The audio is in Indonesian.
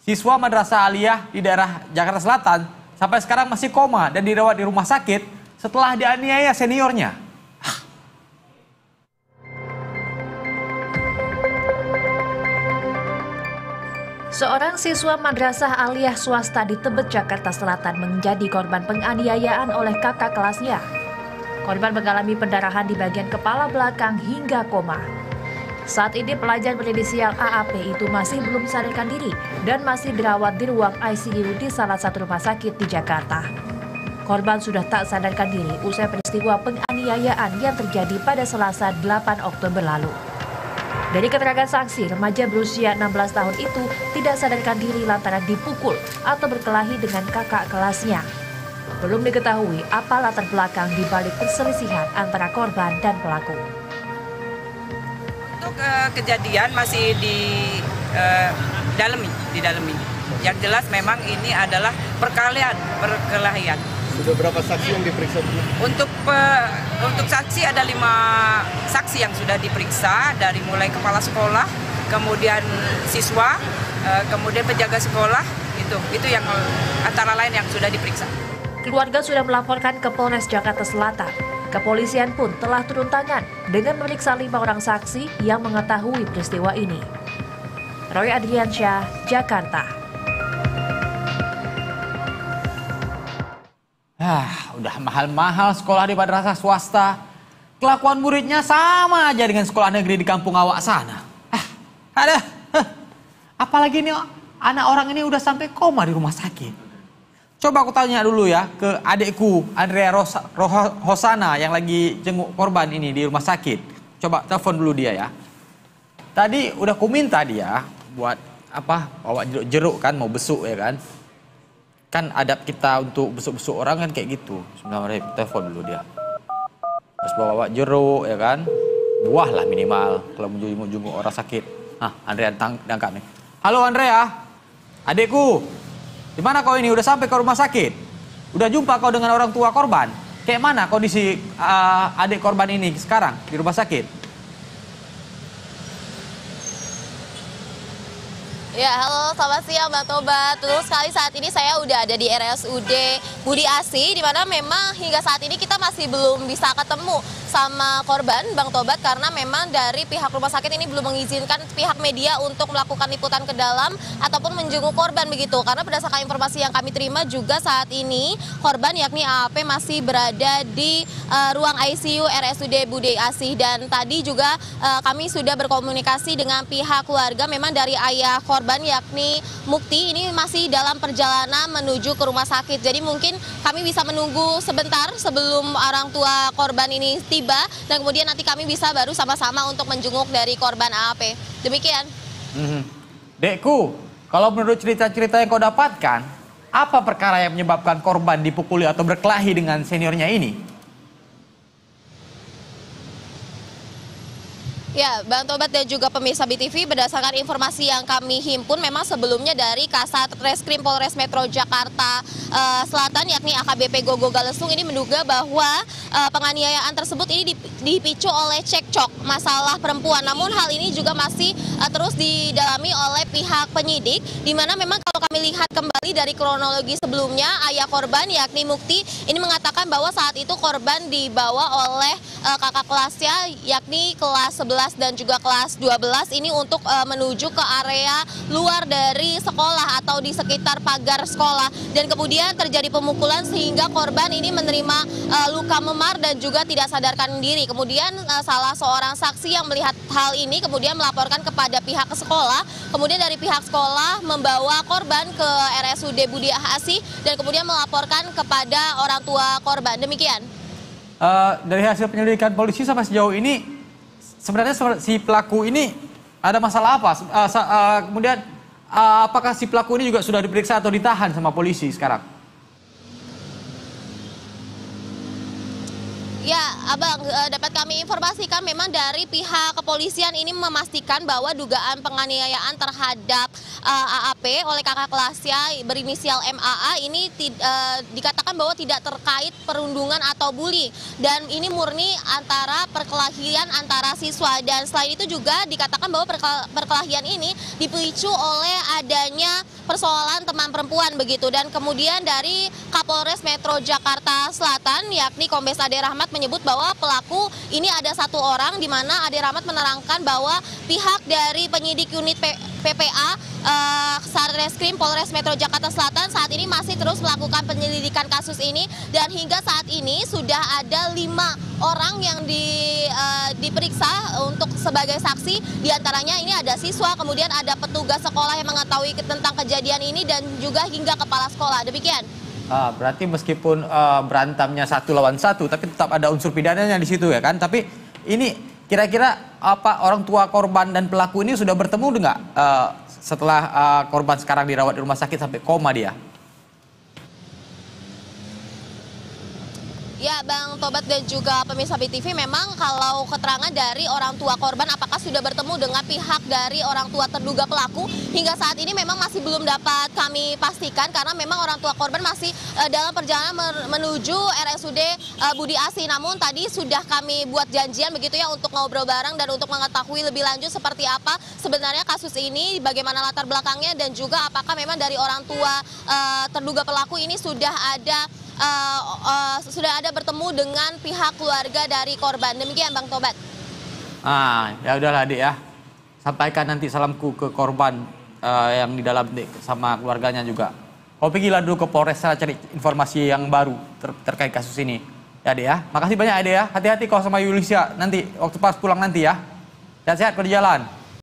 Siswa Madrasah Aliyah di daerah Jakarta Selatan sampai sekarang masih koma dan dirawat di rumah sakit setelah dianiaya seniornya. Seorang siswa Madrasah Aliyah swasta di Tebet, Jakarta Selatan menjadi korban penganiayaan oleh kakak kelasnya. Korban mengalami pendarahan di bagian kepala belakang hingga koma. Saat ini pelajar berinisial AAP itu masih belum sadarkan diri dan masih dirawat di ruang ICU di salah satu rumah sakit di Jakarta. Korban sudah tak sadarkan diri usai peristiwa penganiayaan yang terjadi pada Selasa 8 Oktober lalu. Dari keterangan saksi, remaja berusia 16 tahun itu tidak sadarkan diri lantaran dipukul atau berkelahi dengan kakak kelasnya. Belum diketahui apa latar belakang di balik perselisihan antara korban dan pelaku. Untuk kejadian masih didalami. Yang jelas memang ini adalah perkelahian. Sudah berapa saksi yang diperiksa? Untuk saksi ada 5 saksi yang sudah diperiksa, dari mulai kepala sekolah, kemudian siswa, kemudian penjaga sekolah, itu yang antara lain yang sudah diperiksa. Keluarga sudah melaporkan ke Polres Jakarta Selatan. Kepolisian pun telah turun tangan dengan memeriksa 5 orang saksi yang mengetahui peristiwa ini. Roy Adriansyah, Jakarta. Udah mahal-mahal sekolah di madrasah swasta. Kelakuan muridnya sama aja dengan sekolah negeri di kampung awak sana. Apalagi ini anak orang ini udah sampai koma di rumah sakit. Coba aku tanya dulu ya ke adikku Andrea Hosana yang lagi jenguk korban ini di rumah sakit. Coba telepon dulu dia ya. Tadi udah ku minta dia buat bawa jeruk kan, mau besuk ya kan. Kan adab kita untuk besuk-besuk orang kan kayak gitu. Sebenarnya telepon dulu dia. Terus bawa jeruk ya kan. Buah lah minimal kalau mau jenguk orang sakit. Andrea tangkap nih. Halo Andrea. Adikku. Di mana kau ini? Udah sampai ke rumah sakit? Udah jumpa kau dengan orang tua korban? Kayak mana kondisi adik korban ini sekarang di rumah sakit? Ya, halo, selamat siang Mbak Tobat. Betul sekali, saat ini saya udah ada di RSUD Budi Asih, di mana memang hingga saat ini kita masih belum bisa ketemu sama korban, Bang Tobat, karena memang dari pihak rumah sakit ini belum mengizinkan pihak media untuk melakukan liputan ke dalam ataupun menjenguk korban begitu. Karena berdasarkan informasi yang kami terima juga saat ini korban yakni AAP masih berada di ruang ICU RSUD Budi Asih, dan tadi juga kami sudah berkomunikasi dengan pihak keluarga. Memang dari ayah korban yakni Mukti ini masih dalam perjalanan menuju ke rumah sakit. Jadi mungkin kami bisa menunggu sebentar sebelum orang tua korban ini tiba, dan kemudian nanti kami bisa baru sama-sama untuk menjenguk dari korban AAP. Demikian. Dekku, kalau menurut cerita-cerita yang kau dapatkan, apa perkara yang menyebabkan korban dipukuli atau berkelahi dengan seniornya ini? Ya, Bang Tobat dan juga pemirsa BTV, berdasarkan informasi yang kami himpun, memang sebelumnya dari Kasat Reskrim Polres Metro Jakarta Selatan, yakni AKBP Gogo Galesung, ini menduga bahwa penganiayaan tersebut ini dipicu oleh cekcok masalah perempuan. Namun hal ini juga masih terus didalami oleh pihak penyidik, di mana memang kalau kami lihat kembali dari kronologi sebelumnya, ayah korban yakni Mukti ini mengatakan bahwa saat itu korban dibawa oleh kakak kelasnya yakni kelas 11 dan juga kelas 12 ini untuk menuju ke area luar dari sekolah atau di sekitar pagar sekolah, dan kemudian terjadi pemukulan sehingga korban ini menerima luka memar dan juga tidak sadarkan diri. Kemudian salah seorang saksi yang melihat hal ini kemudian melaporkan kepada pihak sekolah, kemudian dari pihak sekolah membawa korban ke RSUD Budi Asih dan kemudian melaporkan kepada orang tua korban. Demikian. Dari hasil penyelidikan polisi sampai sejauh ini, sebenarnya si pelaku ini ada masalah apa? Kemudian apakah si pelaku ini juga sudah diperiksa atau ditahan sama polisi sekarang? Ya, Abang, dapat kami informasikan memang dari pihak kepolisian ini memastikan bahwa dugaan penganiayaan terhadap AAP oleh kakak kelasnya berinisial MAA ini dikatakan bahwa tidak terkait perundungan atau bullying, dan ini murni antara perkelahian antara siswa. Dan selain itu juga dikatakan bahwa perkelahian ini dipicu oleh adanya persoalan teman perempuan begitu. Dan kemudian dari Kapolres Metro Jakarta Selatan yakni Kombes Ade Rahmat menyebut bahwa pelaku ini ada 1 orang, di mana Ade Rahmat menerangkan bahwa pihak dari penyidik unit PPA Satreskrim Polres Metro Jakarta Selatan saat ini masih terus melakukan penyelidikan kasus ini, dan hingga saat ini sudah ada 5 orang yang diperiksa untuk sebagai saksi. Di antaranya ini ada siswa, kemudian ada petugas sekolah yang mengetahui tentang kejadian ini, dan juga hingga kepala sekolah. Demikian. Berarti meskipun berantamnya 1 lawan 1, tapi tetap ada unsur pidananya di situ ya kan? Tapi ini kira-kira apa orang tua korban dan pelaku ini sudah bertemu nggak setelah korban sekarang dirawat di rumah sakit sampai koma dia? Ya, Bang Tobat dan juga pemirsa BTV, memang kalau keterangan dari orang tua korban apakah sudah bertemu dengan pihak dari orang tua terduga pelaku, hingga saat ini memang masih belum dapat kami pastikan, karena memang orang tua korban masih dalam perjalanan menuju RSUD Budi Asi. Namun tadi sudah kami buat janjian begitu ya untuk ngobrol bareng dan untuk mengetahui lebih lanjut seperti apa sebenarnya kasus ini, bagaimana latar belakangnya, dan juga apakah memang dari orang tua terduga pelaku ini sudah ada bertemu dengan pihak keluarga dari korban. Demikian Bang Tobat. Ya udahlah Adik ya. Sampaikan nanti salamku ke korban yang di dalam sama keluarganya juga. Kau pergilah dulu ke Polres cari informasi yang baru terkait kasus ini. Ya Adik ya. Makasih banyak Adik ya. Hati-hati kau sama Yulisia nanti waktu pas pulang nanti ya. Sehat-sehat kau di jalan.